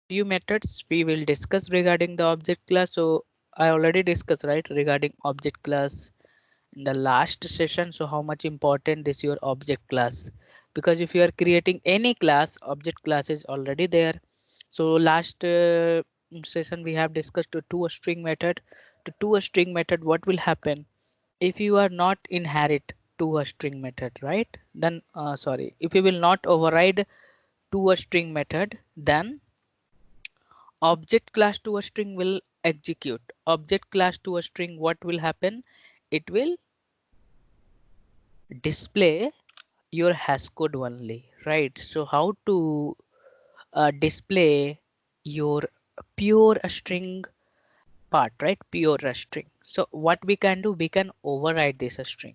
few methods we will discuss regarding the object class. So I already discussed right regarding object class in the last session. So how much important is your object class? Because if you are creating any class, object class is already there. So last session we have discussed the toString method. The toString method, what will happen if you are not inherit toString method, right? Then sorry, if you will not override toString method, then object class toString will execute. Object class toString, what will happen? It will display your hash code only, right? So how to display your pure string part, right? Pure string. So what we can do, we can override this string.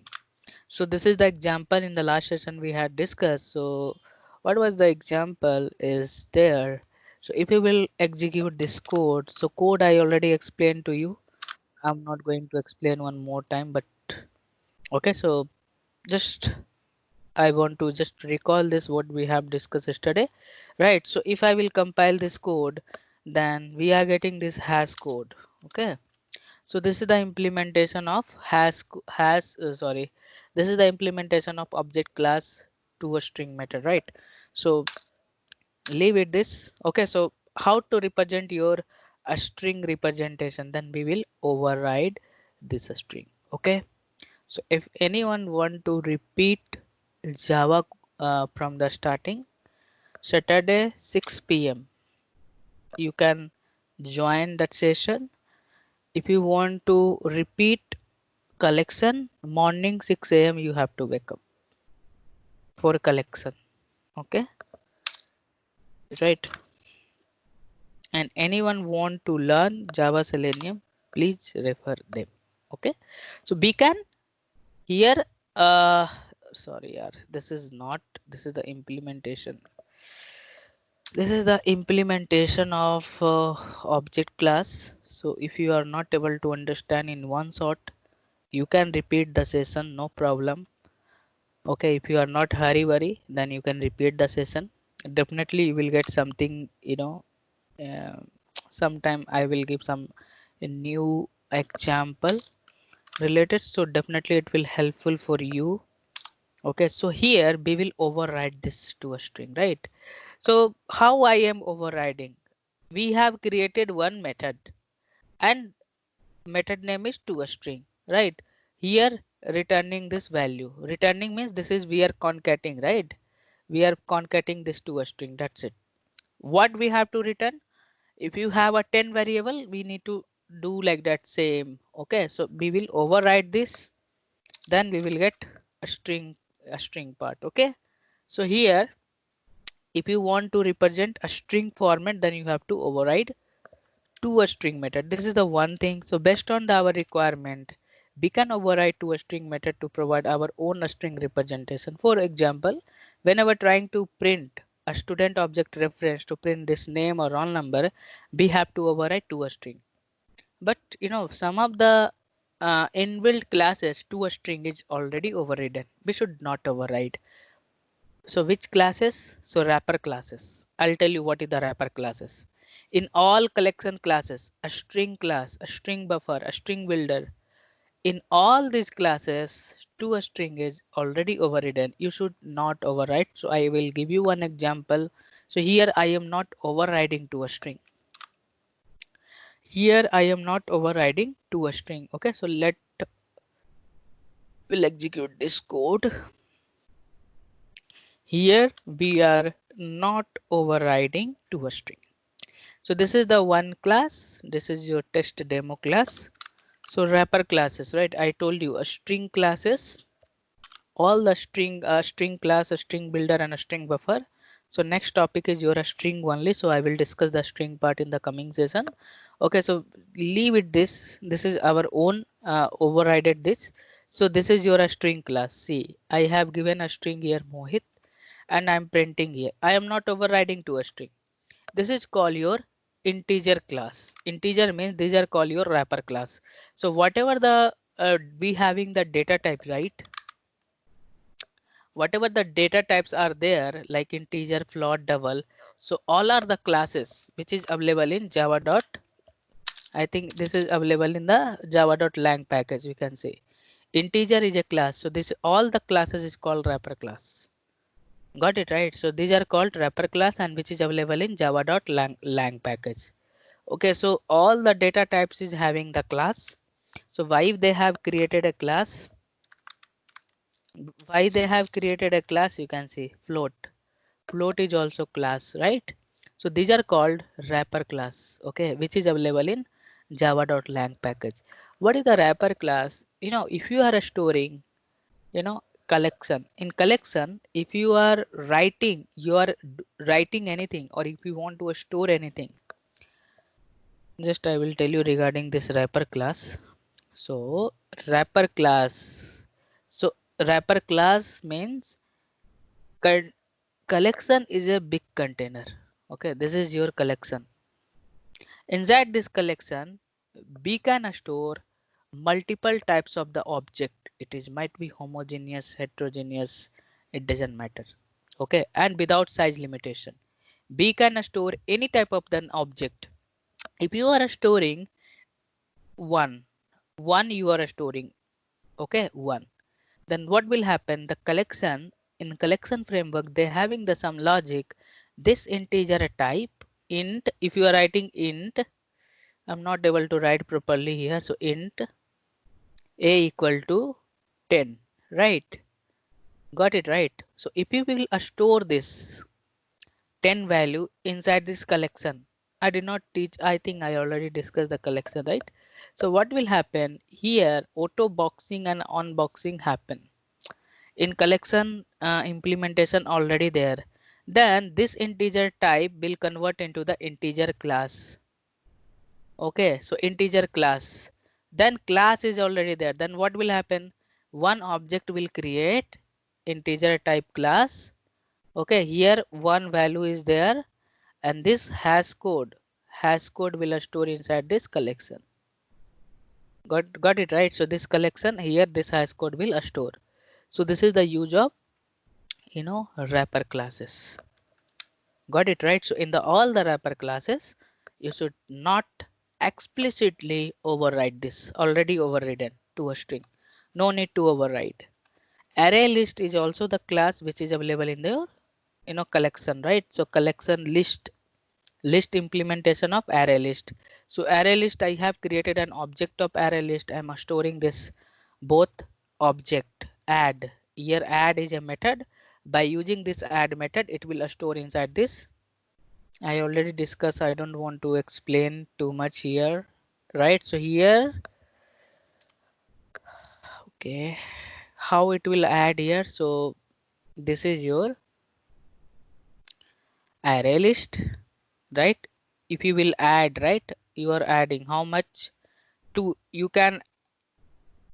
So this is the example in the last session we had discussed. So what was the example is there. So if you will execute this code, so code I already explained to you. I'm not going to explain one more time, but okay. So just I want to just recall this what we have discussed yesterday, right? So if I will compile this code, then we are getting this hash code. Okay. So this is the implementation of sorry, this is the implementation of object class to a string method, right? So leave it this. Okay. So how to represent your a string representation? Then we will override this string. Okay. So if anyone want to repeat Java from the starting, Saturday 6 p.m. you can join that session. If you want to repeat collection, morning 6 a.m. you have to wake up for collection. Okay, right? And anyone want to learn Java Selenium, please refer them. Okay, so we can here sorry yaar, this is not, this is the implementation. This is the implementation of object class. So if you are not able to understand in one shot, you can repeat the session, no problem. Okay, if you are not hurry worry, then you can repeat the session. Definitely you will get something, you know. uh, Sometime I will give some new example related, so definitely it will helpful for you. Okay, so here we will override this to a string, right? So how I am overriding? We have created one method and method name is to a string, right? Here returning this value. Returning means this is we are concatenating, right? We are concatenating this to a string. That's it. What we have to return? If you have a 10 variable, we need to do like that same. Okay, so we will override this. Then we will get a string part. Okay, so here if you want to represent a string format, then you have to override to a string method. This is the one thing. So based on our requirement, we can override to a string method to provide our own string representation. For example, whenever trying to print a student object reference to print this name or roll number, we have to override to a string. But you know, some of the inbuilt classes to a string is already overridden. We should not override. So which classes? So wrapper classes. I'll tell you what is the wrapper classes. In all collection classes, a string class, a string buffer, a string builder, in all these classes, to a string is already overridden. You should not override. So I will give you one example. So here I am not overriding to a string. Here I am not overriding to a string. Okay, so we'll execute this code. Here we are not overriding to a string. So this is the one class. This is your test demo class. So wrapper classes, right? I told you a string classes, all the string class, a string builder and a string buffer. So next topic is your string only. So I will discuss the string part in the coming session. Okay, so leave it this. This is our own overrided this. So this is your string class. See, I have given a string here Mohit and I'm printing here. I am not overriding to a string. This is called your integer class. Integer means these are called your wrapper class. So whatever the we having the data type, right? Whatever the data types are there like integer, float, double. So all are the classes which is available in Java dot. I think this is available in the java.lang package. We can say integer is a class. So this all the classes is called wrapper class. Got it right? So these are called wrapper class and which is available in java.lang package. Okay, so all the data types is having the class. So why they have created a class? Why they have created a class? You can see float. Float is also class, right? So these are called wrapper class, okay, which is available in java.lang package. What is the wrapper class? If you are storing, collection. In collection, if you are writing anything, or if you want to store anything, just I will tell you regarding this wrapper class. So wrapper class. So wrapper class means collection is a big container. Okay, this is your collection. Inside this collection, we can store multiple types of the object. It is might be homogeneous, heterogeneous, it doesn't matter. Okay, and without size limitation. We can store any type of an object. If you are storing one you are storing, okay, one, then what will happen? The collection, in collection framework, they having the some logic. This integer type int, if you are writing int, I'm not able to write properly here, so int a equal to 10, right? Got it right? So if you will store this 10 value inside this collection, I did not teach, I think I already discussed the collection, right? So what will happen here? Auto boxing and unboxing happen in collection implementation already there. Then this integer type will convert into the integer class. Okay, so integer class, then class is already there. Then what will happen? One object will create integer type class. Okay, here one value is there, and this hash code will store inside this collection. Got it right? So this collection here, this hash code will store. So this is the use of wrapper classes. Got it right? So in the all the wrapper classes, you should not explicitly override this, already overridden to a string. No need to override. Array list is also the class which is available in the collection, right? So collection list implementation of array list. So array list, I have created an object of array list. I'm storing this both object add. Here add is a method. By using this add method, it will store inside this. I already discussed, I don't want to explain too much here, right? So here, okay, how it will add here. So this is your array list, right? If you will add, right, you are adding how much to, you can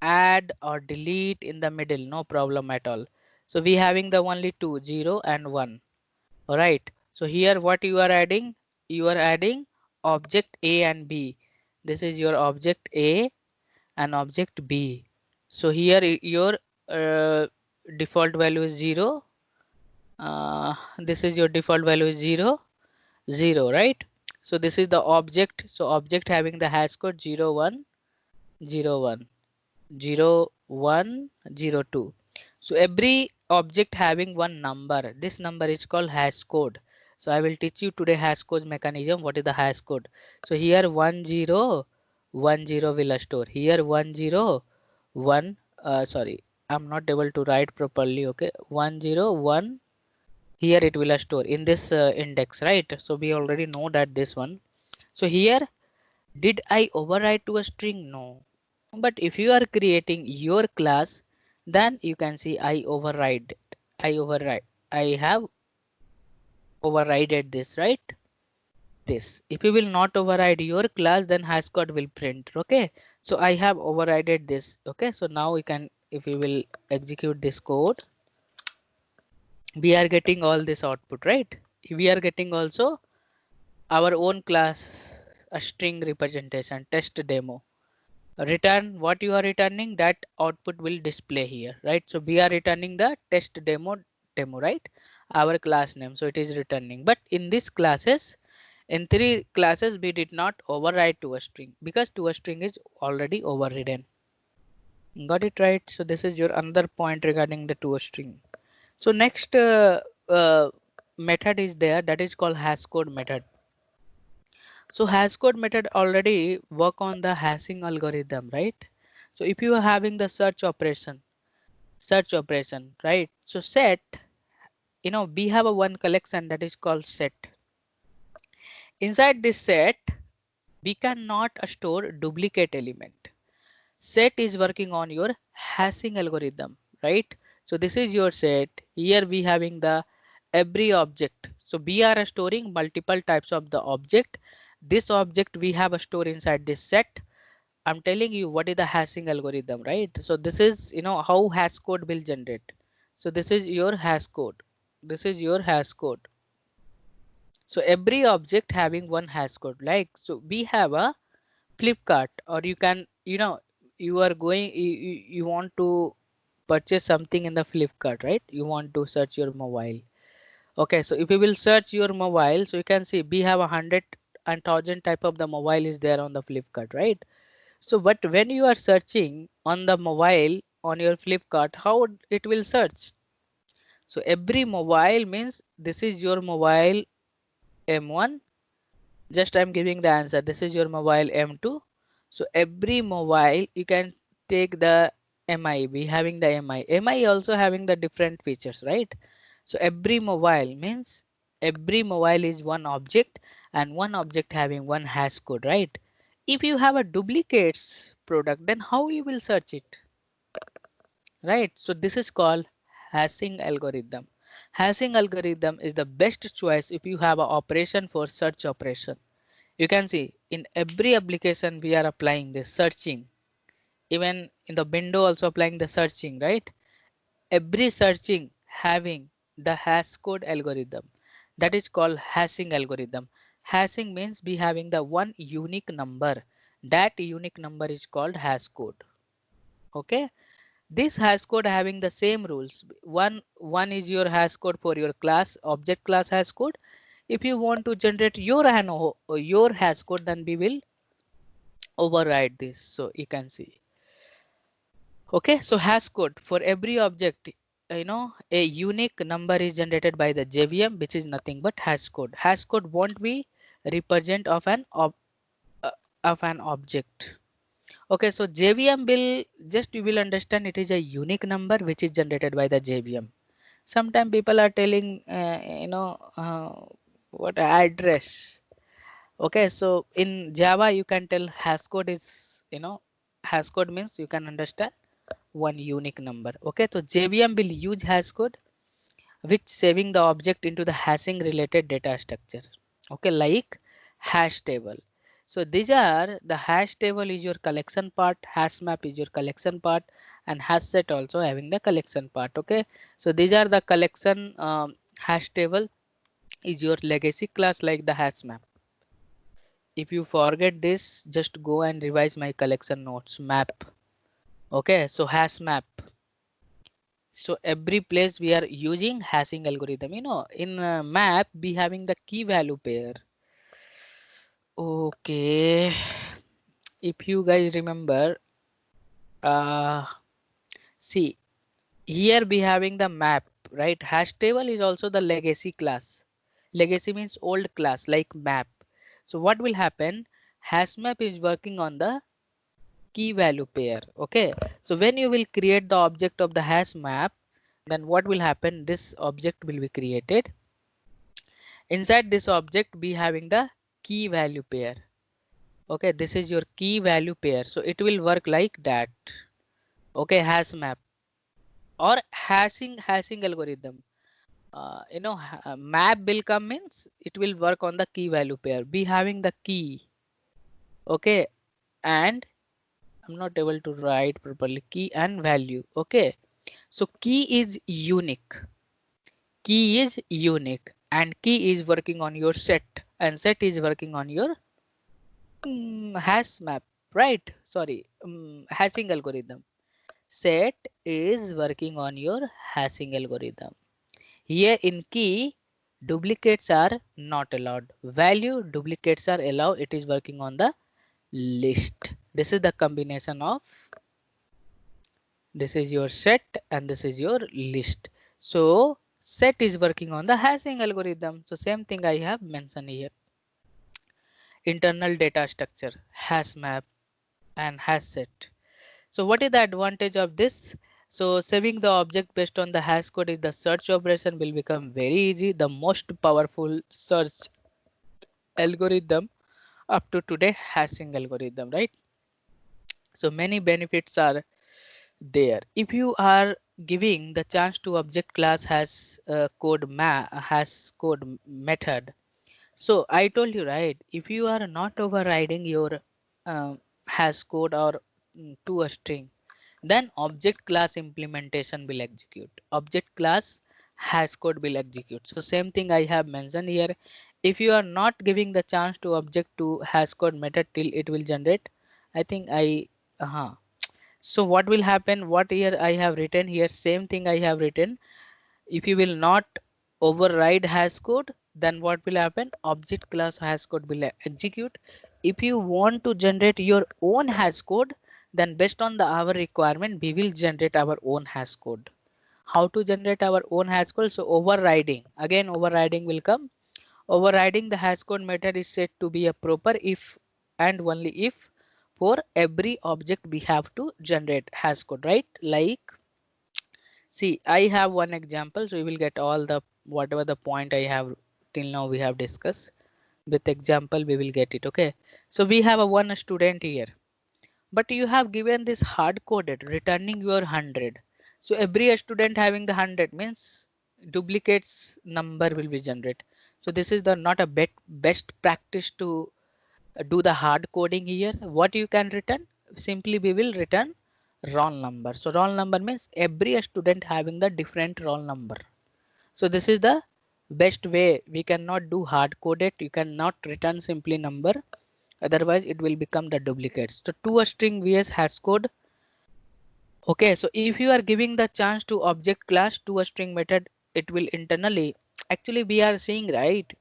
add or delete in the middle, no problem at all. So we having the only two, 0 and 1. All right. So here what you are adding? You are adding object A and B. This is your object A and object B. So here your default value is 0. This is your default value is 0, 0, right? So this is the object. So object having the hash code 0, 1, 0, 1. 0, 1, 0, 2. So every object having one number. This number is called hash code. So I will teach you today hash code mechanism. What is the hash code? So here 1, 0, 1, 0 will store. Here 1, 0, 1. Sorry, I'm not able to write properly. Okay, 1, 0, 1. Here it will store in this index, right? So we already know that this one. So here, did I override to a string? No. But if you are creating your class, then you can see I override it. I have overrided this, right? This. If you will not override your class, then hash code will print. Okay. So I have overrided this. Okay. So now we can, if we will execute this code, we are getting all this output, right? We are getting also our own class, a string representation, test demo. Return what you are returning, that output will display here, right? So we are returning the test demo, right? our class name, so it is returning. But in these classes, in 3 classes, we did not override to a string because to a string is already overridden. Got it right? So this is your another point regarding the to a string. So next uh, method is there, that is called hashcode method. So hashcode method already work on the hashing algorithm, right? So if you are having the search operation, right? So set, we have a one collection that is called set. Inside this set, we cannot store duplicate element. Set is working on your hashing algorithm, right? So this is your set. Here we having the every object. So we are storing multiple types of the object. This object we have a store inside this set. I'm telling you what is the hashing algorithm, right? So this is, how hash code will generate. So this is your hash code. This is your hash code. So every object having one hash code, like, so we have a Flipkart, or you can, you are going, you want to purchase something in the Flipkart, right? You want to search your mobile. Okay, so if you will search your mobile, so you can see we have 100 and 1000 type of the mobile is there on the Flipkart, right? So but when you are searching on the mobile on your Flipkart, how it will search? So every mobile means this is your mobile M1. Just I'm giving the answer. This is your mobile M2. So every mobile you can take the MI. We having the MI. MI also having the different features, right? So every mobile means every mobile is one object, and one object having one hash code, right? If you have a duplicates product, then how you will search it, right? So this is called hashing algorithm. Hashing algorithm is the best choice if you have an operation for search operation. You can see in every application we are applying this searching. Even in the window also applying the searching, right? Every searching having the hash code algorithm, that is called hashing algorithm. Hashing means be having the one unique number. That unique number is called hash code. Okay, this hash code having the same rules. One is your hash code for your class object class hash code. If you want to generate your hash code, then we will override this. So you can see. Okay, so hash code for every object, a unique number is generated by the JVM, which is nothing but hash code. Hash code won't be represent uh, of an object. Okay, so JVM will just you will understand it is a unique number which is generated by the JVM. Sometimes people are telling, what address. Okay, so in Java you can tell hash code is, hash code means you can understand one unique number. Okay, so JVM will use hash code which saving the object into the hashing related data structure. Okay, like hash table. So these are the hash table is your collection part, hash map is your collection part, and hash set also having the collection part. Okay, so these are the collection. Hash table is your legacy class like the hash map. If you forget this, just go and revise my collection notes map. Okay, so hash map. So every place we are using hashing algorithm, in map we having the key value pair. Okay, if you guys remember, uh, see here we having the map, right? Hash table is also the legacy class. Legacy means old class like map. So what will happen? Hash map is working on the key value pair. Okay, so when you will create the object of the hash map, then what will happen? This object will be created. Inside this object we having the key value pair. Okay, this is your key value pair, so it will work like that. Okay, hash map or hashing algorithm. Map will come means it will work on the key value pair. Be having the key. Okay, and I'm not able to write properly. Key and value. Okay, so key is unique. Key is unique, and key is working on your set, and set is working on your hash map, right? Sorry, hashing algorithm. Set is working on your hashing algorithm. Here in key, duplicates are not allowed. Value, duplicates are allowed. It is working on the list. This is the combination of, this is your set and this is your list. So set is working on the hashing algorithm. So same thing I have mentioned here. Internal data structure, hash map and hash set. So what is the advantage of this? So saving the object based on the hash code is the search operation will become very easy. The most powerful search algorithm up to today, hashing algorithm, right? So many benefits are there. If you are giving the chance to object class has has code method. So I told you, right, if you are not overriding your hash code or to a string, then object class implementation will execute. Object class hash code will execute. So same thing I have mentioned here. If you are not giving the chance to object to hash code method till it will generate, I think so what will happen? What here I have written here, same thing I have written. If you will not override hash code, then what will happen? Object class hash code will execute. If you want to generate your own hash code, then based on our requirement, we will generate our own hash code. How to generate our own hash code? So overriding, again overriding will come. Overriding the hash code method is said to be a proper if and only if for every object we have to generate hash code, right? Like, see, I have one example, so we will get all the whatever the point I have till now we have discussed. With example, we will get it. Okay. So we have a one student here, but you have given this hard coded returning your 100. So every student having the 100 means duplicates number will be generated. So this is the not a best practice to do the hard coding here. What you can return? Simply we will return roll number. So roll number means every student having the different roll number. So this is the best way. We cannot do hard coded. You cannot return simply number. Otherwise it will become the duplicates. So to a string vs hash code. Okay, so if you are giving the chance to object class to a string method, it will internally, actually we are seeing, right,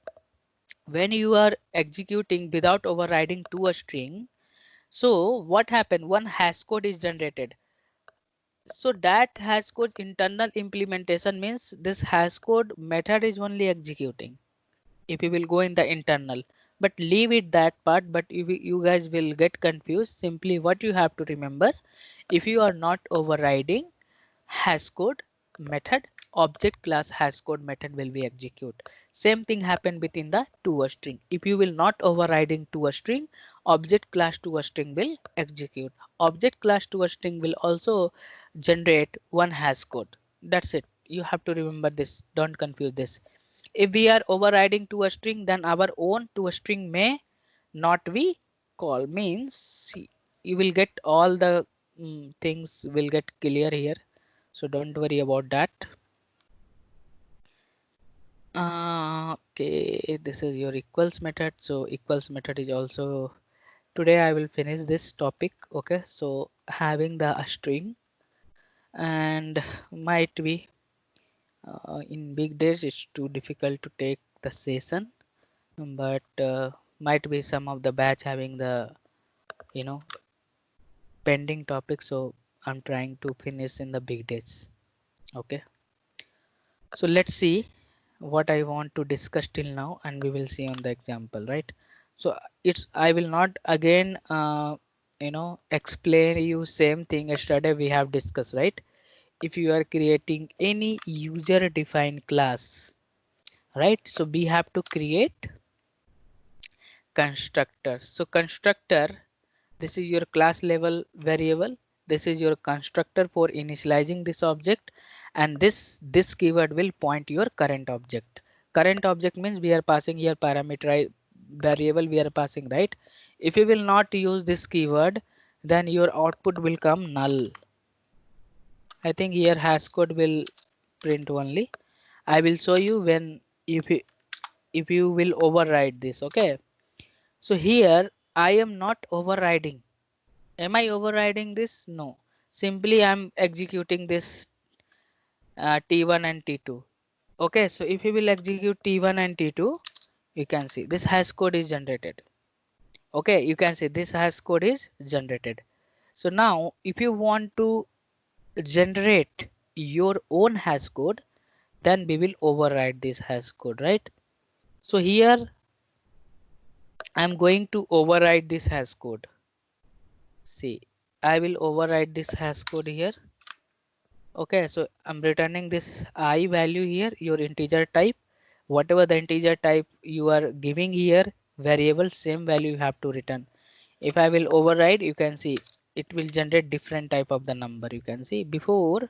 when you are executing without overriding to a string. So what happened? One hash code is generated. So that hash code internal implementation means this hash code method is only executing. If you will go in the internal, but leave it that part, but you guys will get confused. Simply what you have to remember, if you are not overriding hash code method, object class hash code method will be execute. Same thing happen within the to a string. If you will not overriding to a string, object class to a string will execute. Object class to a string will also generate one hash code. That's it. You have to remember this. Don't confuse this. If we are overriding to a string, then our own to a string may not be call. Means see, you will get all the things will get clear here. So don't worry about that. Okay, this is your equals method. So equals method is also, today I will finish this topic. Okay, so having the string, and might be in big days it's too difficult to take the session, but might be some of the batch having the you know pending topic, so I'm trying to finish in the big days. Okay, so let's see what I want to discuss till now, and we will see on the example, right? So it's, I will not again explain you same thing yesterday we have discussed, right? If you are creating any user defined class, right, so we have to create constructor. So constructor, this is your class level variable. This is your constructor for initializing this object, and this keyword will point your current object. Current object means we are passing here parameter variable we are passing, right? If you will not use this keyword, then your output will come null. I think here hash code will print only. I will show you when if you will override this. Okay, so here I am not overriding. Am I overriding this? No. Simply I'm executing this T1 and T2. Okay, so if you will execute T1 and T2, you can see this hash code is generated. Okay, you can see this hash code is generated. So now if you want to generate your own hash code, then we will override this hash code, right? So here I'm going to override this hash code. See, I will override this hash code here. Okay, so I'm returning this I value here, your integer type. Whatever the integer type you are giving here, variable, same value you have to return. If I will override, you can see it will generate different type of the number. You can see before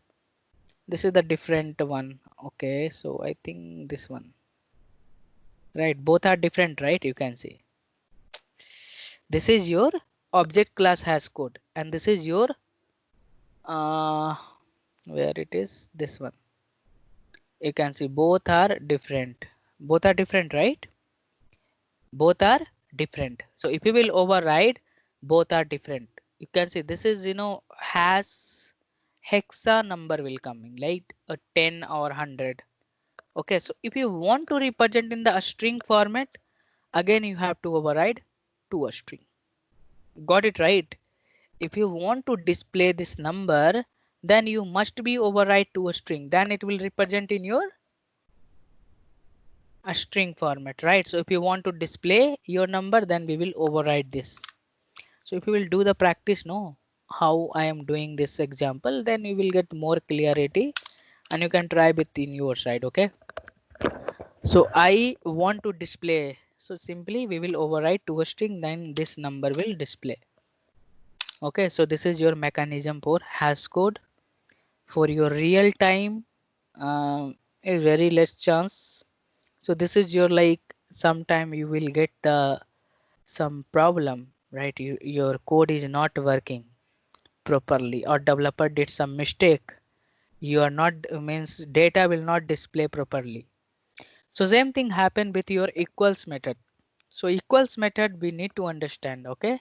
this is the different one. Okay, so I think this one, right? Both are different, right? You can see this is your object class hash code and this is your where it is, this one. You can see both are different. Both are different, right? Both are different. So if you will override, both are different. You can see this is, has hexa number will coming like a 10 or 100. Okay, so if you want to represent in the string format, again you have to override to a string. Got it, right? If you want to display this number, then you must be override to a string. Then it will represent in your a string format, right? So if you want to display your number, then we will override this. So if you will do the practice, how I am doing this example, then you will get more clarity and you can try within your side. Okay, so I want to display, so simply we will override to a string, then this number will display. Okay, so this is your mechanism for hash code. For your real time, a very less chance. So this is your, like, sometime you will get the some problem, right? Your code is not working properly or developer did some mistake. You are not, means data will not display properly. So same thing happen with your equals method. So equals method we need to understand. Okay,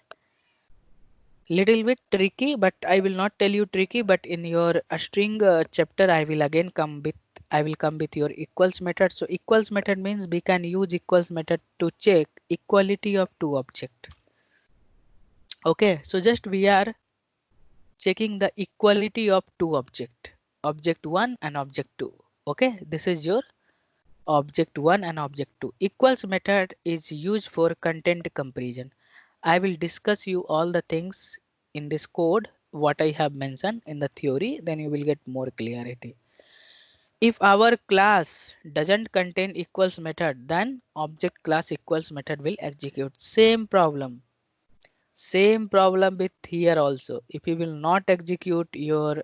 little bit tricky, but I will not tell you tricky, but in your string chapter I will again come with your equals method. So equals method means we can use equals method to check equality of two object. Okay, so just we are checking the equality of two object 1 and object 2. Okay, this is your object 1 and object 2. Equals method is used for content comparison. I will discuss you all the things in this code what I have mentioned in the theory, then you will get more clarity. If our class doesn't contain equals method, then object class equals method will execute. Same problem with here also. If you will not execute your,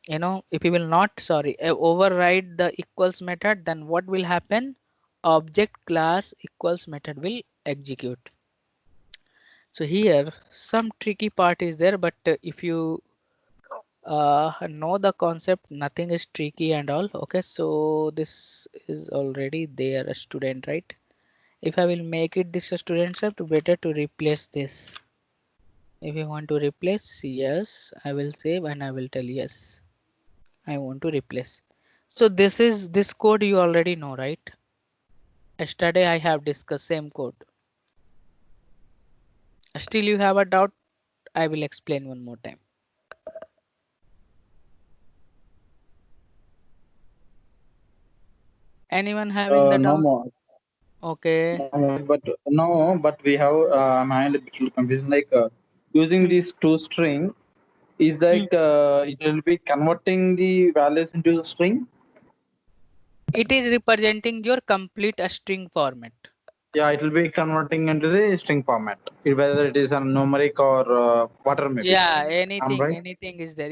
if you will not, override the equals method, then what will happen? Object class equals method will execute. So here some tricky part is there, but if you know the concept, nothing is tricky and all. Okay, so this is already there, a student, right? If I will make it this a student set, better to replace this. If you want to replace, yes, I will save and I will tell yes, I want to replace. So this code you already know, right? Yesterday I have discussed same code. Still you have a doubt? I will explain one more time. Anyone having the No doubt? more. Okay. But we have. I'm a little confused. Like using Hmm. these two string is Hmm. like it will be converting the values into the string. It is representing your complete string format. Yeah, it will be converting into the string format, whether it is a numeric or whatever maybe. Yeah, I'm right. anything is there.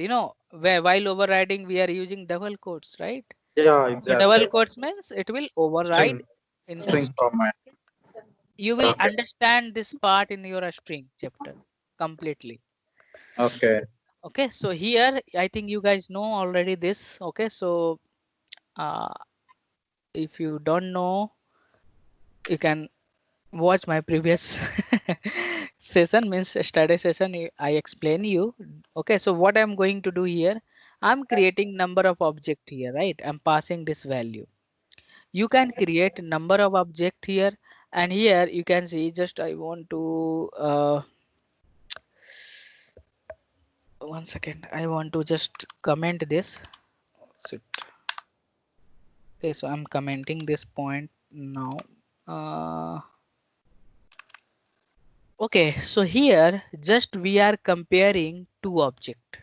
Where while overriding we are using double quotes, right? Yeah, So double exactly. quotes means it will override String, in the string string. format. You will Okay, understand this part in your string chapter completely. okay. Okay, so here I think you guys know already this. Okay, so uh, if you don't know, you can watch my previous session, means study session. I explain you. Okay, so what I'm going to do here, I'm creating number of object here, right? I'm passing this value. You can create number of object here, and here you can see just I want to one second. I want to just comment this. What's it? Okay, so I'm commenting this point now. Okay, so here just we are comparing two object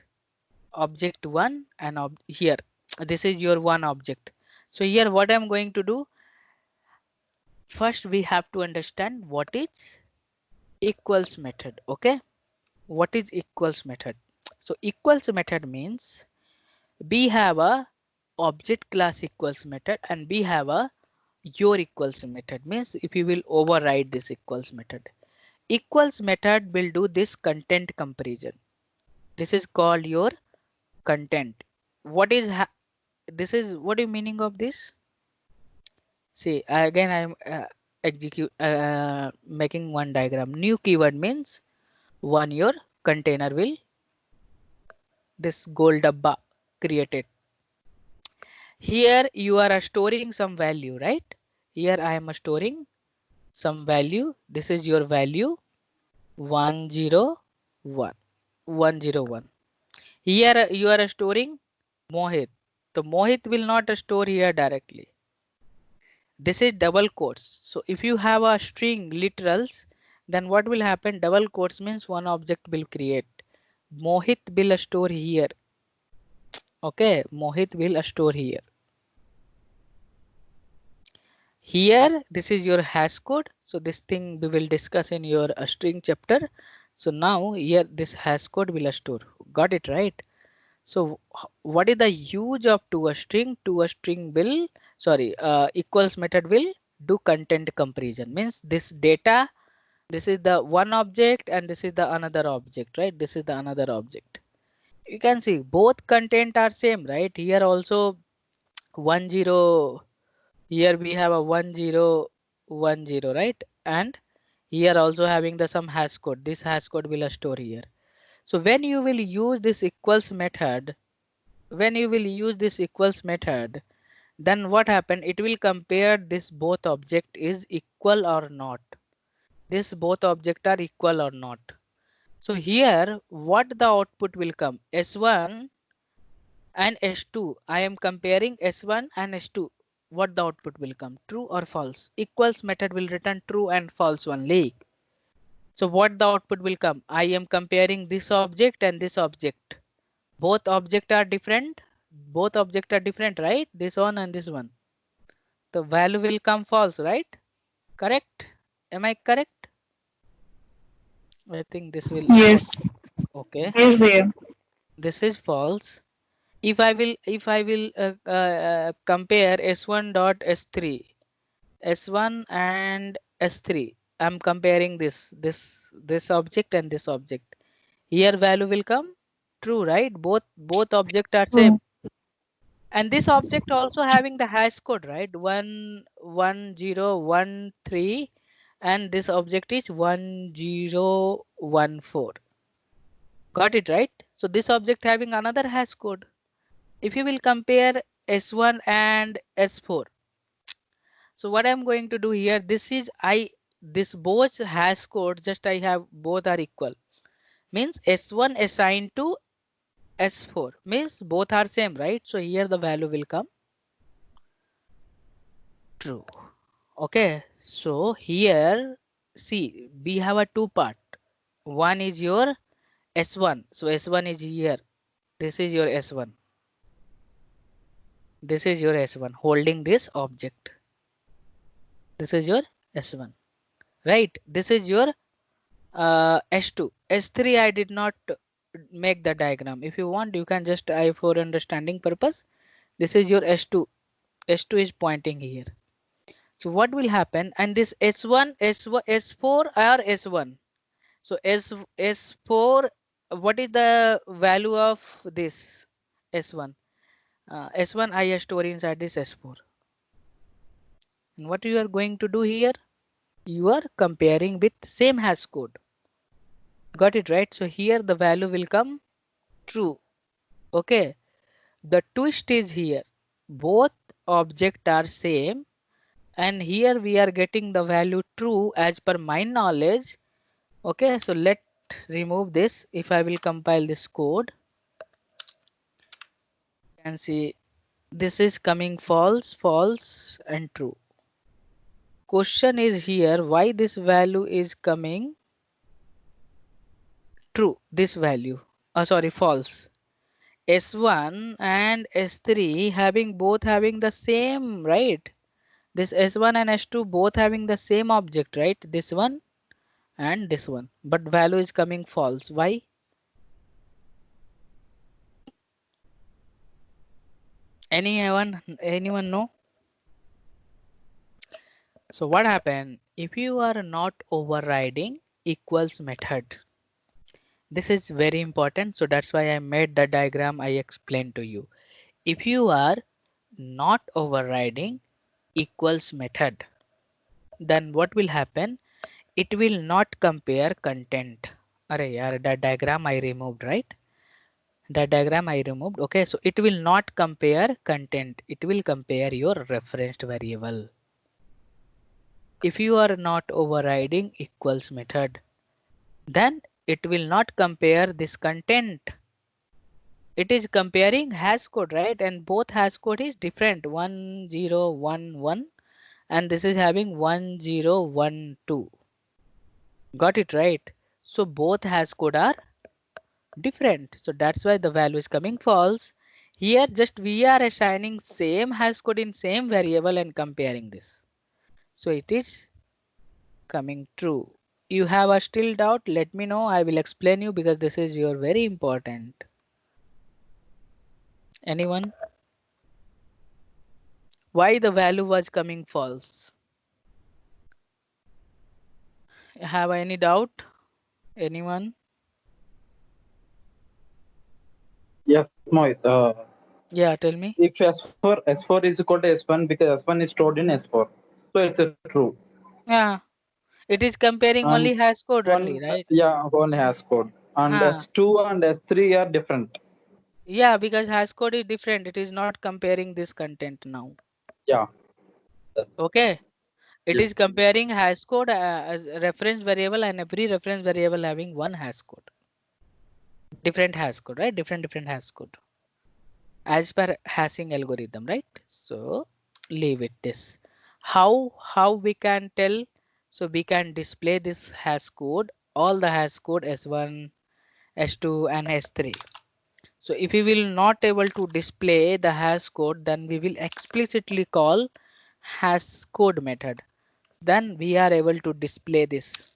one and here this is your one object. So here what I'm going to do, first we have to understand what is equals method. Okay, what is equals method? So equals method means we have a object class equals method and we have a your equals method. Means if you will override this equals method, equals method will do this content comparison. This is called your content. What is this is what is meaning of this? See again I'm making one diagram. New keyword means one your container will this gold dabba created. Here you are storing some value, right? Here I am storing some value. This is your value 101. 101. Here you are storing Mohit. The Mohit will not store here directly. This is double quotes. So if you have a string literals, then what will happen? Double quotes means one object will create. Mohit will store here. Okay, Mohit will store here. Here, this is your hash code. So this thing we will discuss in your string chapter. So now here this hash code will store. Got it right? So what is the use of to a string? To a string will, sorry, equals method will do content comparison. Means this data, this is the one object and this is the another object, right? This is the another object. You can see both content are same, right? Here also 10. Here we have a 1010, right? And here also having the some hash code. This hash code will store here. So when you will use this equals method, then what happen? It will compare this both object is equal or not. This both object are equal or not. So here what the output will come? S1 and S2. I am comparing S1 and S2. What the output will come? True or false? Equals method will return true and false only. So what the output will come? I am comparing this object and this object. Both object are different. Both object are different, right? This one and this one. The value will come false, right? Correct? Am I correct? I think this will. Yes. Okay. Yes, Bhaiya. This is false. If I will compare S1 dot S3, S1 and S3, I'm comparing this object and this object. Here value will come true, right? Both object are same. True. And this object also having the hash code, right? 11013, and this object is 1014. Got it right? So this object having another hash code. If you will compare S1 and S4, so what I'm going to do here, this both hash code, just I have both are equal. Means S1 assigned to S4 means both are same, right? So here the value will come true. Okay, so here see we have a two part. One is your S1. So S1 is here. This is your S1. This is your S1 holding this object. This is your S1, right? This is your S2. S3 I did not make the diagram. If you want, you can just for understanding purpose. This is your S2. S2 is pointing here. So what will happen? And this S1, S1, S4 or S1. So S4, what is the value of this S1? S1 I store inside this S4. And what you are going to do here? You are comparing with same hash code. Got it right? So here the value will come true. Okay. The twist is here. Both objects are same, and here we are getting the value true as per my knowledge. Okay, so let remove this. If I will compile this code, you can see this is coming false, false, and true. Question is here, why this value is coming true, this value, sorry, false. S1 and S3 having both having the same, right? This S1 and S2 both having the same object, right? This one and this one, but value is coming false. Why? Anyone know? So what happened if you are not overriding equals method? This is very important, so that's why I made the diagram I explained to you. If you are not overriding equals method, then what will happen? It will not compare content. Arey yaar, that diagram I removed, right? That diagram I removed. Okay, so it will not compare content. It will compare your referenced variable. If you are not overriding equals method, then it will not compare this content. It is comparing hash code, right? And both hash code is different, 1011, and this is having 1012. Got it right? So both hash code are different. So that's why the value is coming false. Here just we are assigning same hash code in same variable and comparing this. So it is coming true. You have a still doubt? Let me know. I will explain you because this is your very important. Anyone? Why the value was coming false? Have any doubt? Anyone? Yes, Mohit. Yeah, tell me. If S4 is equal to S1 because S1 is stored in S4, so it's a true. Yeah, it is comparing And only hash code only, one, right? yeah, one has code. And Huh. S2 and S3 are different. Yeah, because hash code is different. It is not comparing this content now. Yeah. Okay. It Yes. is comparing hash code as a reference variable, and every reference variable having one hash code. Different hash code, right? Different hash code. As per hashing algorithm, right? So leave it this. How we can tell? So we can display this hash code, all the hash code S1, S2 and S3. So if we will not able to display the hash code, then we will explicitly call hash code method. Then we are able to display this.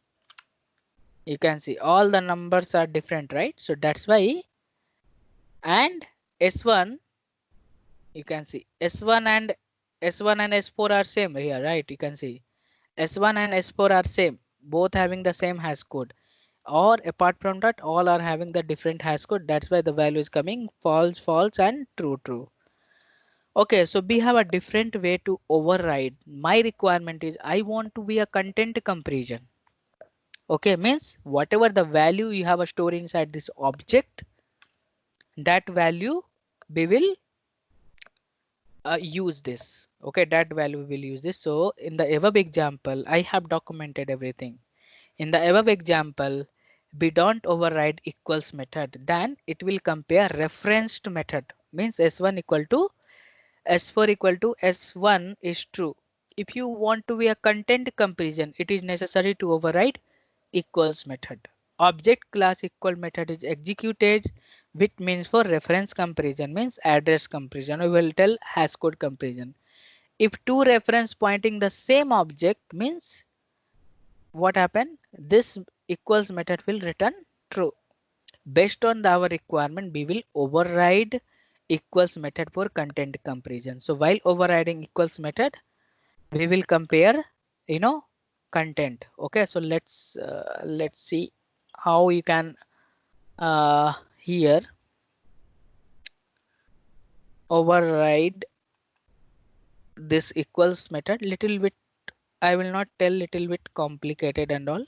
You can see all the numbers are different, right? So that's why. And S1, you can see S1 and S4 are same here, right? You can see S1 and S4 are same, both having the same hash code. Or apart from that, all are having the different hash code. That's why the value is coming false, false, and true, true. Okay, so we have a different way to override. My requirement is I want to be a content comparison. Okay, means whatever the value you have a store inside this object, that value we will use this. Okay, that value we will use this. So in the above example, I have documented everything. In the above example, we don't override equals method. Then it will compare referenced method. Means S1 equal to S4 equal to S1 is true. If you want to be a content comparison, it is necessary to override equals method. Object class equal method is executed, which means for reference comparison, means address comparison. We will tell hash code comparison. If two reference pointing the same object, means what happen? This equals method will return true. Based on our requirement, we will override equals method for content comparison. So while overriding equals method, we will compare, content. Okay, so let's see how you can here override this equals method. Little bit, I will not tell, little bit complicated and all.